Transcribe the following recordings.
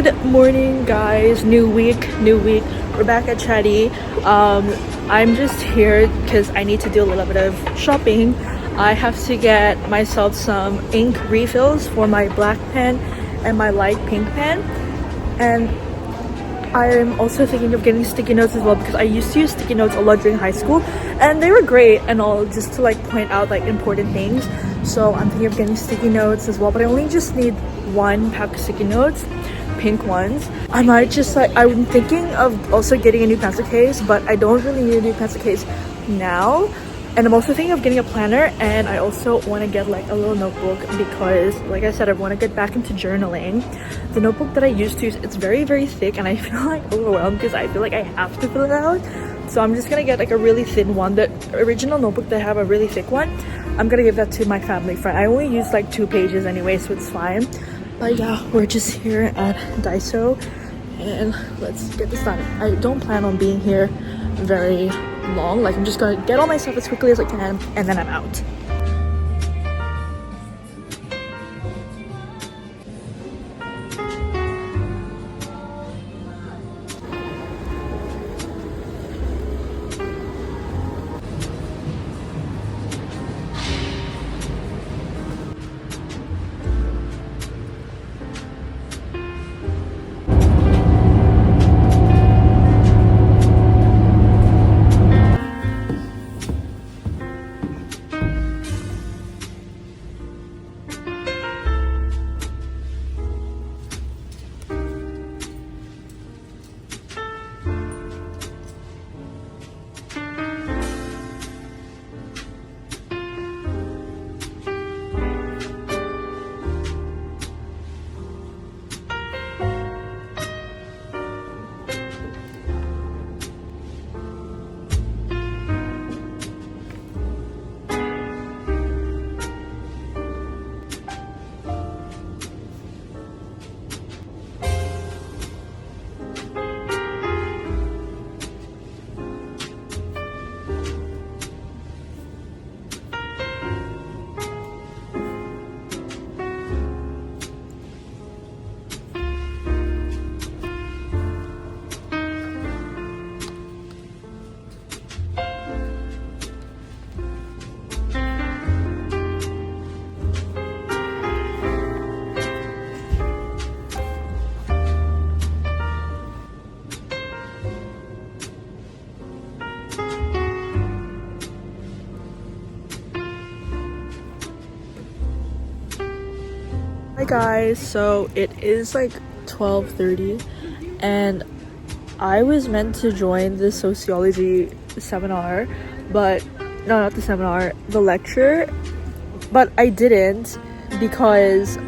Good morning, guys. New week. We're back at Chatty. I'm just here because I need to do a little bit of shopping. I have to get myself some ink refills for my black pen and my light pink pen, and I'm also thinking of getting sticky notes as well because I used to use sticky notes a lot during high school and they were great and all, just to like point out like important things. So I'm thinking of getting sticky notes as well, but I only just need one pack of sticky notes, pink ones. I might just like, I'm thinking of also getting a new pencil case, but I don't really need a new pencil case now. And I'm also thinking of getting a planner, and I also want to get like a little notebook because like I said, I want to get back into journaling. The notebook that I used to use, it's very thick and I feel like overwhelmed because I feel like I have to fill it out. So I'm just gonna get like a really thin one. The original notebook that I have, a really thick one, I'm gonna give that to my family friend. I only use like 2 pages anyway, so it's fine. But yeah, we're just here at Daiso and let's get this done. I don't plan on being here very long. Like, I'm just gonna get all my stuff as quickly as I can and then I'm out. Hi guys, so it is like 12:30 and I was meant to join the sociology seminar, but no, not the seminar, the lecture, but I didn't because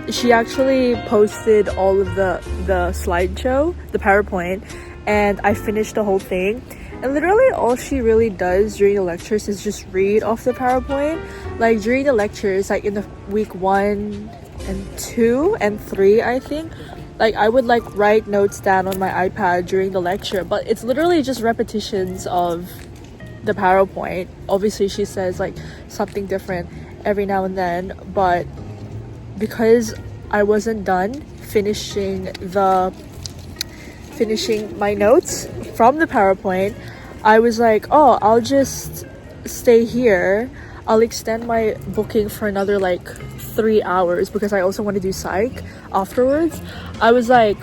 she actually posted all of the slideshow, the PowerPoint, and I finished the whole thing. And literally all she really does during the lectures is just read off the PowerPoint. Like during the lectures, like in the week 1 and 2 and 3, I think, like I would like write notes down on my iPad during the lecture, but it's literally just repetitions of the PowerPoint. Obviously she says like something different every now and then, but because I wasn't done finishing my notes from the PowerPoint, I was like, oh, I'll just stay here. I'll extend my booking for another like 3 hours because I also want to do psych afterwards. I was like,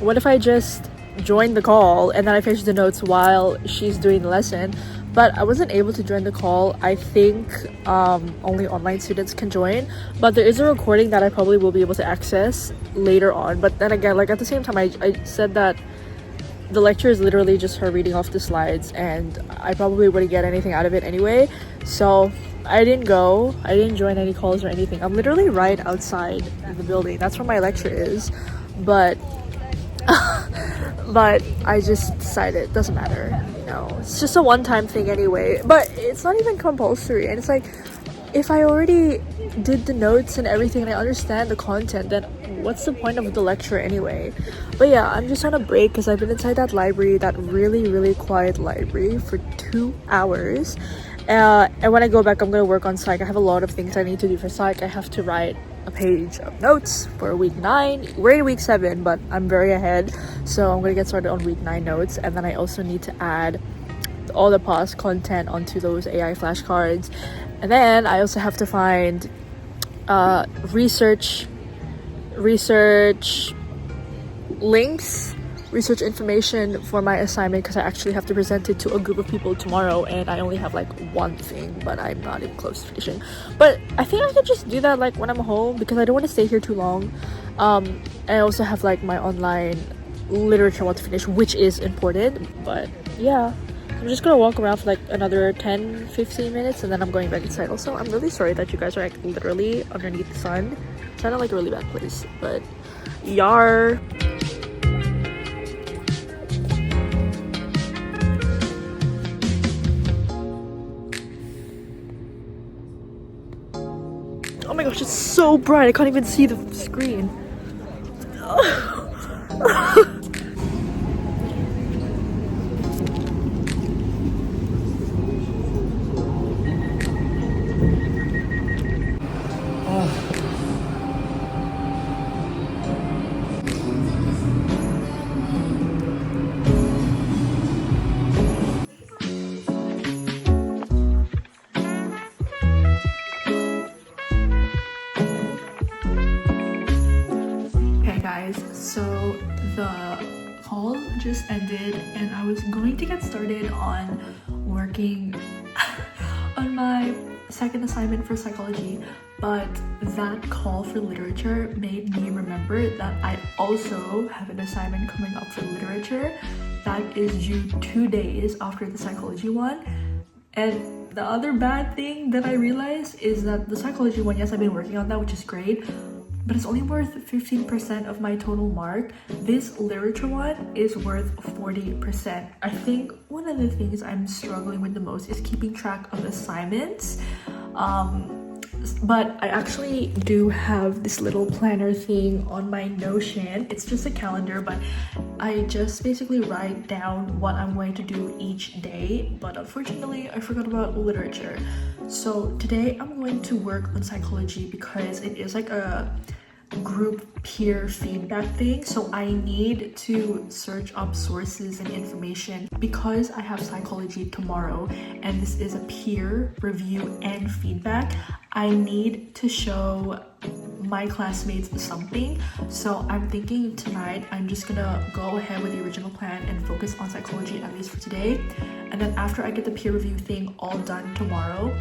what if I just join the call and then I finish the notes while she's doing the lesson? But I wasn't able to join the call. I think only online students can join, but there is a recording that I probably will be able to access later on. But then again, like at the same time, I said that the lecture is literally just her reading off the slides and I probably wouldn't get anything out of it anyway, so I didn't go. I didn't join any calls or anything. I'm literally right outside in the building. That's where my lecture is, but but I just decided it doesn't matter, you know, it's just a one-time thing anyway. But it's not even compulsory, and it's like, if I already did the notes and everything and I understand the content, then what's the point of the lecture anyway? But yeah, I'm just on a break because I've been inside that library, that really quiet library, for 2 hours. And when I go back, I'm gonna work on psych. I have a lot of things I need to do for psych. I have to write a page of notes for week 9. We're in week 7, but I'm very ahead, so I'm gonna get started on week 9 notes. And then I also need to add all the past content onto those AI flashcards. And then I also have to find research links, research information for my assignment, because I actually have to present it to a group of people tomorrow, and I only have like one thing, but I'm not even close to finishing. But I think I could just do that like when I'm home, because I don't want to stay here too long. I also have like my online literature I want to finish, which is important. But yeah, I'm just gonna walk around for like another 10-15 minutes, and then I'm going back inside. Also, I'm really sorry that you guys are like literally underneath the sun. It's not like a really bad place, but yar. Oh my gosh, it's so bright, I can't even see the screen. So the call just ended, and I was going to get started on working on my second assignment for psychology, but that call for literature made me remember that I also have an assignment coming up for literature that is due 2 days after the psychology one. And the other bad thing that I realized is that the psychology one, yes, I've been working on that, which is great, but it's only worth 15% of my total mark. This literature one is worth 40%. I think one of the things I'm struggling with the most is keeping track of assignments. But I actually do have this little planner thing on my Notion. It's just a calendar, but I just basically write down what I'm going to do each day. But unfortunately, I forgot about literature. So today I'm going to work on psychology because it is like a group peer feedback thing, so I need to search up sources and information because I have psychology tomorrow and this is a peer review and feedback. I need to show my classmates something, so I'm thinking tonight I'm just gonna go ahead with the original plan and focus on psychology, at least for today, and then after I get the peer review thing all done tomorrow,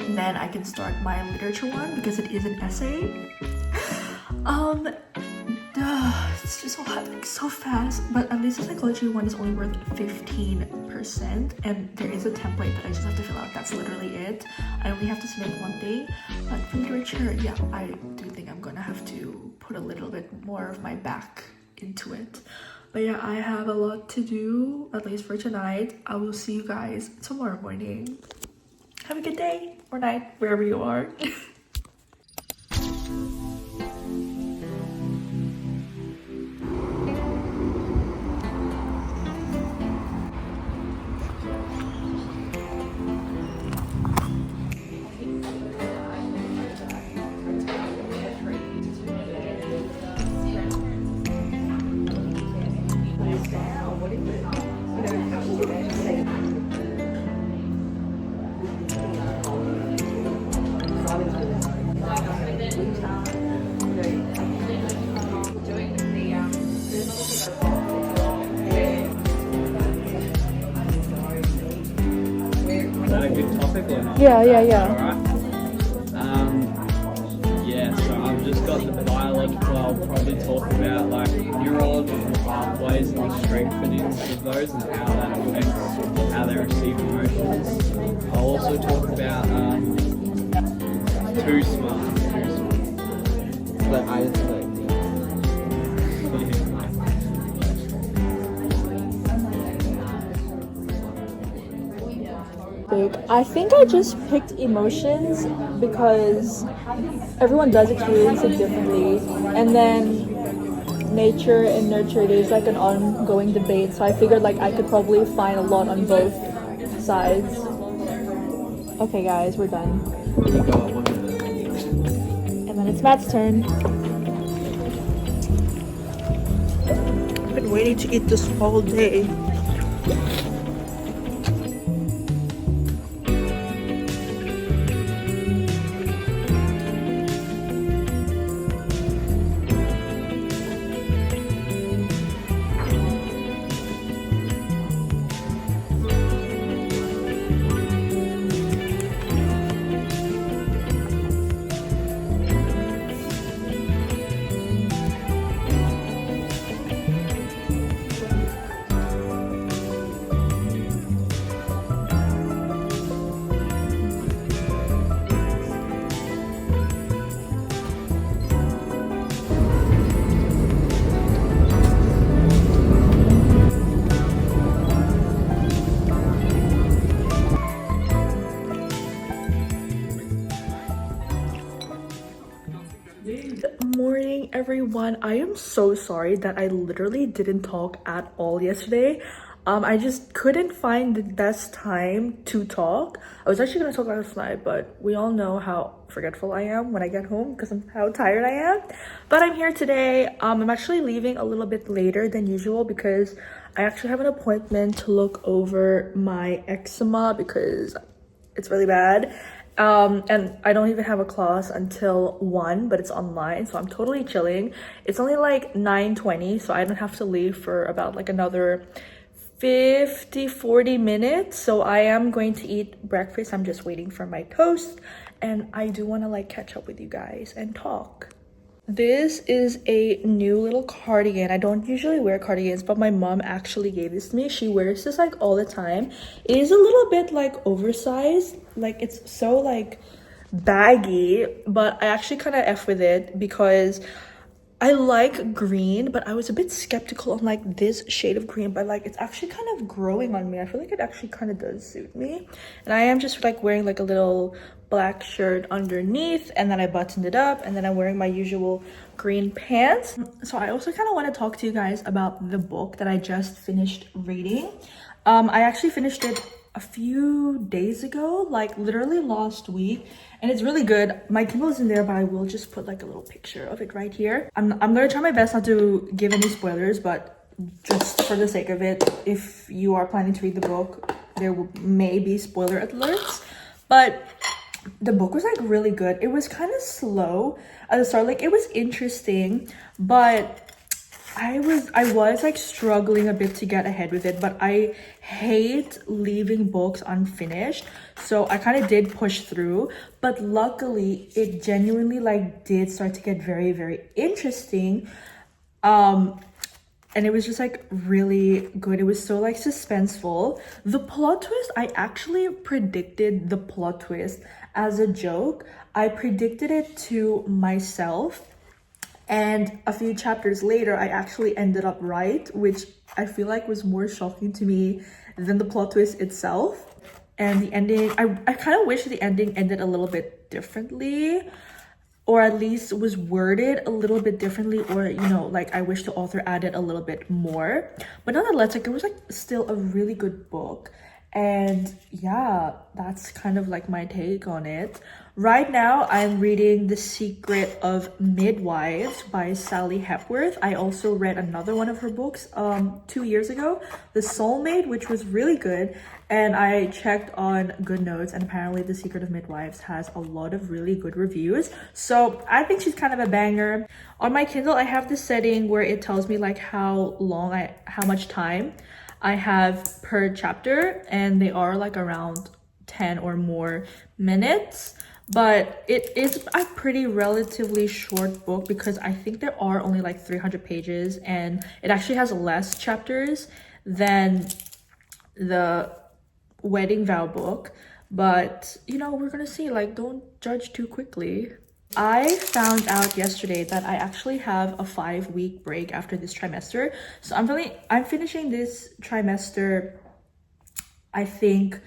then I can start my literature one because it is an essay. It's just all happening so fast, but at least the psychology one is only worth 15%, and there is a template that I just have to fill out. That's literally it. I only have to submit one thing, but for literature, yeah, I do think I'm gonna have to put a little bit more of my back into it. But yeah, I have a lot to do, at least for tonight. I will see you guys tomorrow morning. Have a good day or night, wherever you are. Yeah. Yeah, so I've just got the biological. I'll probably talk about like neurological pathways and the strengthenings of those and how that affects how they receive emotions. I'll also talk about too smart. But I I think I just picked emotions because everyone does experience it differently, and then nature and nurture, it is like an ongoing debate, so I figured like I could probably find a lot on both sides. Okay guys, we're done. And then It's Matt's turn. I've been waiting to eat this all day. Good morning, everyone. I am so sorry that I literally didn't talk at all yesterday. I just couldn't find the best time to talk. I was actually gonna talk last night, but we all know how forgetful I am when I get home because of how tired I am. But I'm here today. I'm actually leaving a little bit later than usual because I actually have an appointment to look over my eczema because it's really bad. And I don't even have a class until 1, but it's online, so I'm totally chilling. It's only like 9:20, so I don't have to leave for about like another 40 minutes. So I am going to eat breakfast. I'm just waiting for my toast, and I do want to like catch up with you guys and talk. This is a new little cardigan. I don't usually wear cardigans, but my mom actually gave this to me. She wears this like all the time. It is a little bit like oversized, like it's so like baggy, but I actually kind of F with it because I like green, but I was a bit skeptical on like this shade of green, but like it's actually kind of growing on me. I feel like it actually kind of does suit me. And I am just like wearing like a little black shirt underneath, and then I buttoned it up, and then I'm wearing my usual green pants. So I also kind of want to talk to you guys about the book that I just finished reading. I actually finished it a few days ago, like literally last week, and it's really good. My Kindle is in there, but I will just put like a little picture of it right here. I'm gonna try my best not to give any spoilers, but just for the sake of it, if you are planning to read the book, there may be spoiler alerts. But the book was like really good. It was kind of slow at the start, like it was interesting, but I was like struggling a bit to get ahead with it. But I hate leaving books unfinished, so I kind of did push through. But luckily it genuinely like did start to get very, very interesting. And it was just like really good. It was so like suspenseful. The plot twist, I actually predicted the plot twist as a joke. I predicted it to myself, and a few chapters later I actually ended up right, which I feel like was more shocking to me than the plot twist itself. And the ending, I kind of wish the ending ended a little bit differently, or at least was worded a little bit differently, or you know, like I wish the author added a little bit more. But nonetheless, like it was like still a really good book. And yeah, that's kind of like my take on it. Right now I'm reading The Secret of Midwives by Sally Hepworth. I also read another one of her books 2 years ago, The Soulmate, which was really good. And I checked on GoodNotes, and apparently The Secret of Midwives has a lot of really good reviews. So I think she's kind of a banger. On my Kindle, I have this setting where it tells me like how much time I have per chapter, and they are like around 10 or more minutes. But it is a pretty relatively short book because I think there are only like 300 pages, and it actually has less chapters than the wedding vow book. But you know, we're gonna see. Like, don't judge too quickly. I found out yesterday that I actually have a 5-week break after this trimester. So I'm finishing this trimester, I think,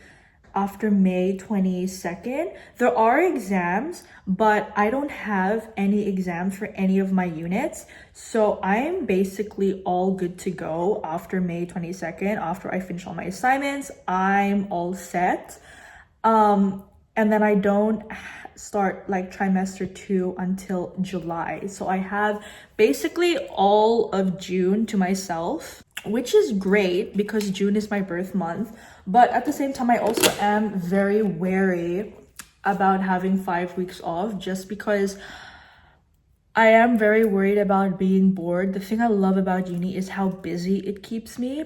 after May 22nd. There are exams, but I don't have any exams for any of my units. So I'm basically all good to go after May 22nd. After I finish all my assignments, I'm all set. and then I don't start like trimester 2 until July. So I have basically all of June to myself, which is great because June is my birth month. But at the same time, I also am very wary about having 5 weeks off, just because I am very worried about being bored. The thing I love about uni is how busy it keeps me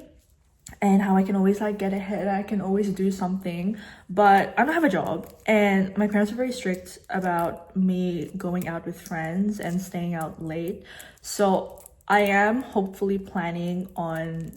and how I can always like get ahead. I can always do something, but I don't have a job, and my parents are very strict about me going out with friends and staying out late. So I am hopefully planning on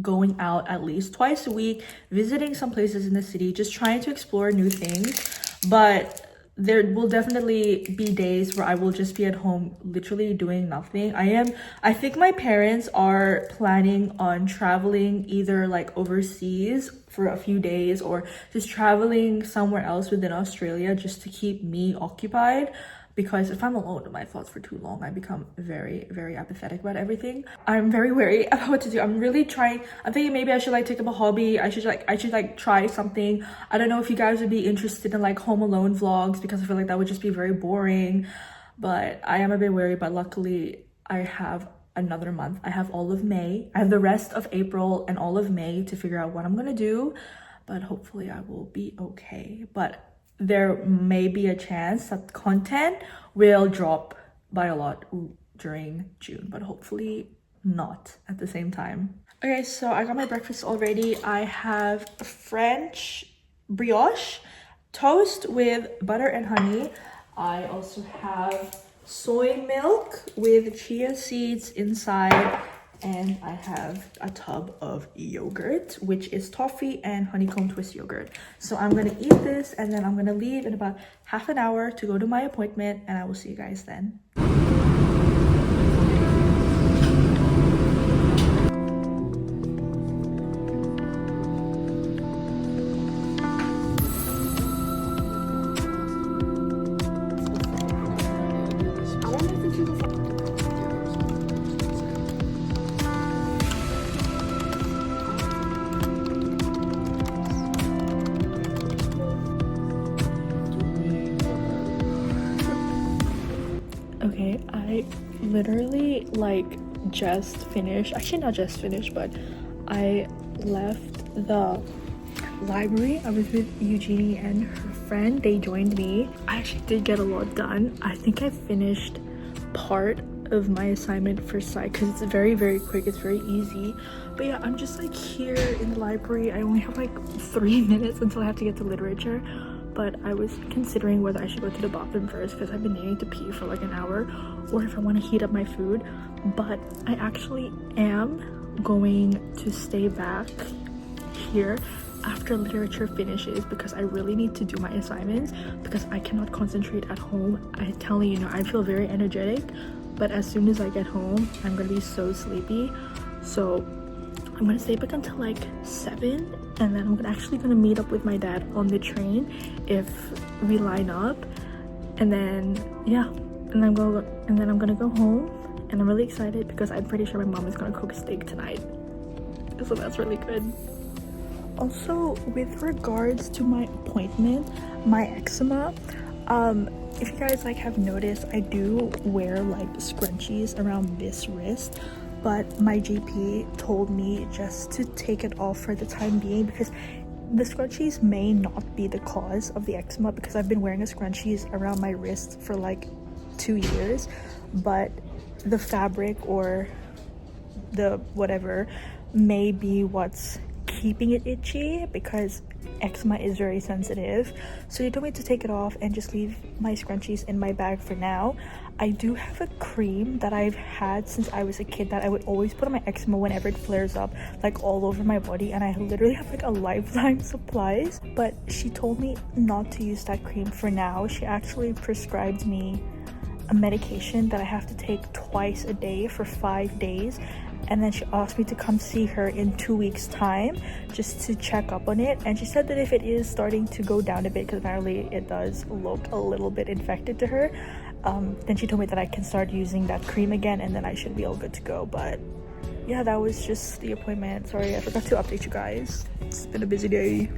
going out at least twice a week, visiting some places in the city, just trying to explore new things. But there will definitely be days where I will just be at home literally doing nothing. I think my parents are planning on traveling either like overseas for a few days or just traveling somewhere else within Australia just to keep me occupied. Because if I'm alone with my thoughts for too long, I become very, very apathetic about everything. I'm very wary about what to do. I'm thinking maybe I should like take up a hobby. I should like try something. I don't know if you guys would be interested in like home alone vlogs, because I feel like that would just be very boring. But I am a bit wary, but luckily I have another month. I have all of May. I have the rest of April and all of May to figure out what I'm gonna do. But hopefully I will be okay. But there may be a chance that content will drop by a lot during June, but hopefully not at the same time. Okay, so I got my breakfast already. I have French brioche, toast with butter and honey. I also have soy milk with chia seeds inside, and I have a tub of yogurt, which is toffee and honeycomb twist yogurt. So I'm gonna eat this, and then I'm gonna leave in about half an hour to go to my appointment, and I will see you guys then. Okay, I literally like just finished, actually not just finished, but I left the library. I was with Eugenie and her friend. They joined me. I actually did get a lot done. I think I finished part of my assignment for psych because it's very, very quick. It's very easy. But yeah, I'm just like here in the library. I only have like 3 minutes until I have to get to literature. But I was considering whether I should go to the bathroom first because I've been needing to pee for like an hour, or if I want to heat up my food. But I actually am going to stay back here after literature finishes because I really need to do my assignments because I cannot concentrate at home. I tell you, I feel very energetic, but as soon as I get home, I'm gonna be so sleepy. So I'm gonna stay back until like 7, and then I'm actually gonna meet up with my dad on the train if we line up, and then yeah, and then I'm gonna go home, and I'm really excited because I'm pretty sure my mom is gonna cook steak tonight, so that's really good. Also, with regards to my appointment, my eczema, if you guys like have noticed, I do wear like scrunchies around this wrist, but my GP told me just to take it off for the time being because the scrunchies may not be the cause of the eczema, because I've been wearing a scrunchies around my wrist for like 2 years, but the fabric or the whatever may be what's keeping it itchy, because eczema is very sensitive. So they told me to take it off and just leave my scrunchies in my bag for now. I do have a cream that I've had since I was a kid that I would always put on my eczema whenever it flares up, like all over my body, and I literally have like a lifetime supplies. But she told me not to use that cream for now. She actually prescribed me a medication that I have to take twice a day for 5 days, and then she asked me to come see her in 2 weeks time just to check up on it. And she said that if it is starting to go down a bit, because apparently it does look a little bit infected to her, then she told me that I can start using that cream again, and then I should be all good to go. But yeah, that was just the appointment. Sorry, I forgot to update you guys. It's been a busy day.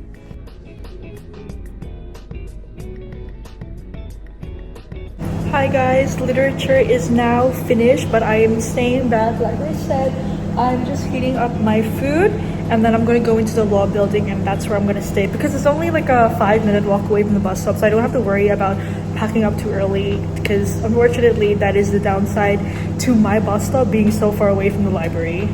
Hi guys, literature is now finished, but I am staying back. Like I said, I'm just heating up my food and then I'm going to go into the law building, and that's where I'm going to stay because it's only like a 5-minute walk away from the bus stop, so I don't have to worry about packing up too early, because unfortunately that is the downside to my bus stop being so far away from the library.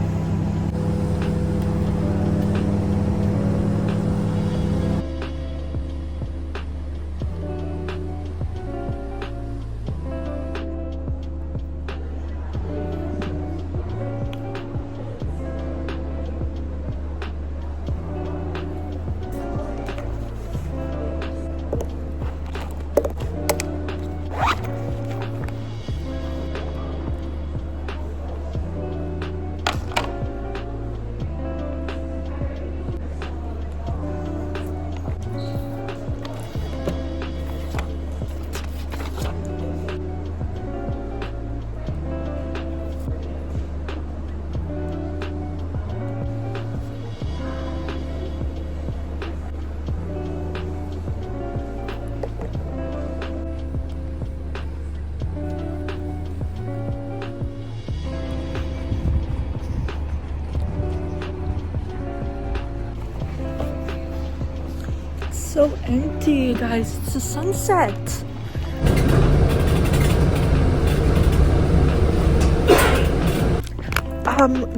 So empty, guys. It's a sunset.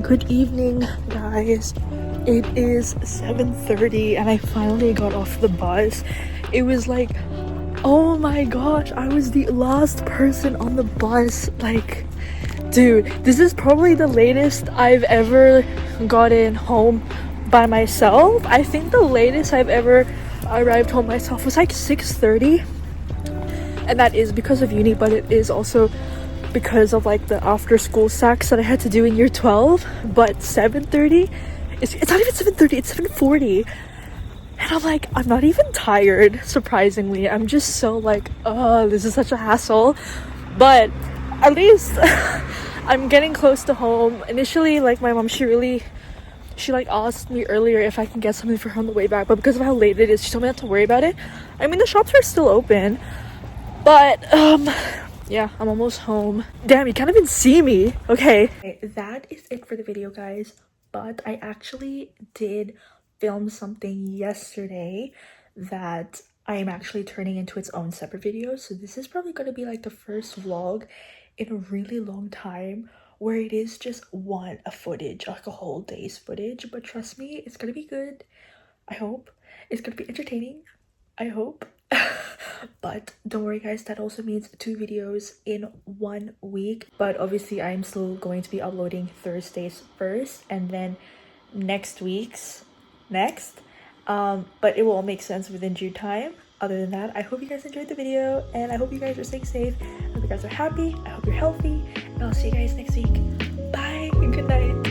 Good evening, guys. It is 7:30 and I finally got off the bus. It was like, oh my gosh, I was the last person on the bus. Like, dude, this is probably the latest I've ever gotten home by myself. I think the latest I've ever arrived home myself was like 6:30, and that is because of uni, but it is also because of like the after school sacks that I had to do in year 12. But 7:30, it's not even 7:30, it's 7:40, and I'm like, I'm not even tired, surprisingly. I'm just so like, oh, this is such a hassle, but at least I'm getting close to home. Initially, like, my mom, she like asked me earlier if I can get something for her on the way back, but because of how late it is, she told me not to worry about it. I mean, the shops are still open, but yeah, I'm almost home. Damn, you can't even see me. Okay, that is it for the video, guys. But I actually did film something yesterday that I am actually turning into its own separate video. So this is probably going to be like the first vlog in a really long time where it is just a footage, like a whole day's footage. But trust me, it's gonna be good. I hope it's gonna be entertaining. I hope. But don't worry, guys, that also means 2 videos in 1 week. But obviously I'm still going to be uploading Thursdays first and then next week's next. But it will all make sense within due time. Other than that, I hope you guys enjoyed the video and I hope you guys are staying safe. I hope you guys are happy. I hope you're healthy, and I'll see you guys next week. Bye and good night.